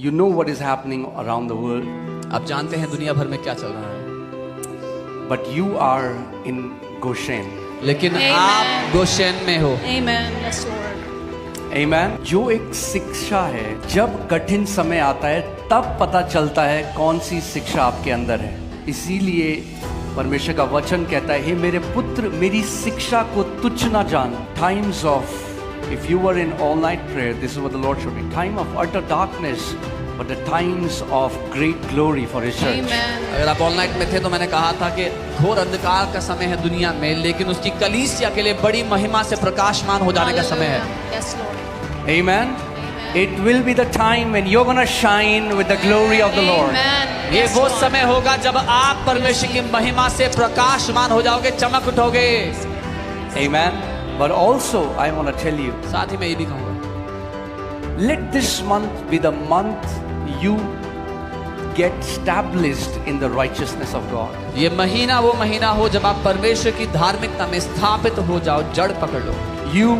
You know what is happening around the world, आप जानते हैं दुनिया भर में क्या चल रहा है, but you are in Goshen. लेकिन Amen. आप गोशेन में हो। Amen. Yes, Lord. Amen. जो एक शिक्षा है, जब कठिन समय आता है तब पता चलता है कौन सी शिक्षा आपके अंदर है। इसीलिए परमेश्वर का वचन कहता है, हे मेरे पुत्र, मेरी शिक्षा को तुच्छ ना जान। Times of, if you were in all night prayer, this is what the Lord showed me. Time of utter darkness, but the times of great glory for His church. Amen. अगर आप ऑल नाइट में थे तो मैंने कहा था कि घोर अंधकार का समय है दुनिया में, लेकिन उसकी कलीसिया के लिए बड़ी महिमा से प्रकाशमान हो जाने का समय है। Hallelujah. Yes, Lord. Amen. It will be the time when you're going to shine with the glory of the Lord. Amen. ये Yes, वो Lord. समय होगा जब आप परमेश्वर की महिमा से प्रकाशमान हो जाओगे, चमक उठोगे। Amen. But also, I want to tell you, साथ ही मैं ये भी कहूँगा, let this month be the month you get established in the righteousness of God. ये महीना वो महीना हो जब आप परमेश्वर की धार्मिकता में स्थापित हो जाओ, जड़ पकड़ लो। You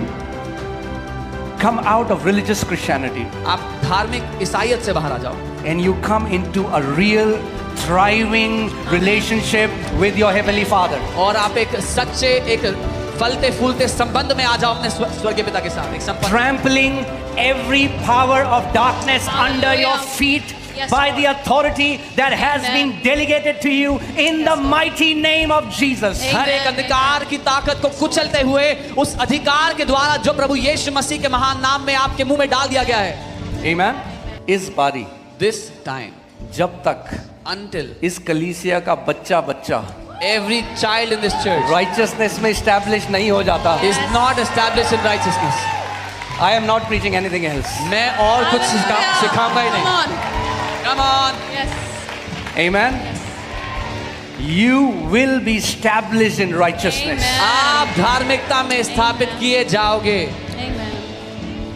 come out of religious Christianity आप धार्मिक ईसाईयत से बाहर आ जाओ and you come into a real thriving relationship with your Heavenly Father. और आप एक सच्चे, एक फलते फूलते संबंध में आ जाओ अपने स्वर्गीय पिता के साथ, एक संबंध। Trampling every power of darkness under your feet Yes, by Lord. the authority that has Amen. been delegated to you in the mighty name of Jesus. Amen. हर एक अंधकार की ताकत को कुचलते हुए उस अधिकार के द्वारा जो प्रभु यीशु मसीह के महान नाम में आपके मुंह में डाल दिया गया है। Amen. इस बारी This time, जब तक until इस कलीसिया का बच्चा every child in this church righteousness में established नहीं हो जाता, is not established in righteousness, I am not preaching anything else. मैं और कुछ Hallelujah. सिखाऊंगा ही Come नहीं। on. Come on, Yes. Amen. You will be established in righteousness. Amen. आप धार्मिकता में स्थापित किए जाओगे।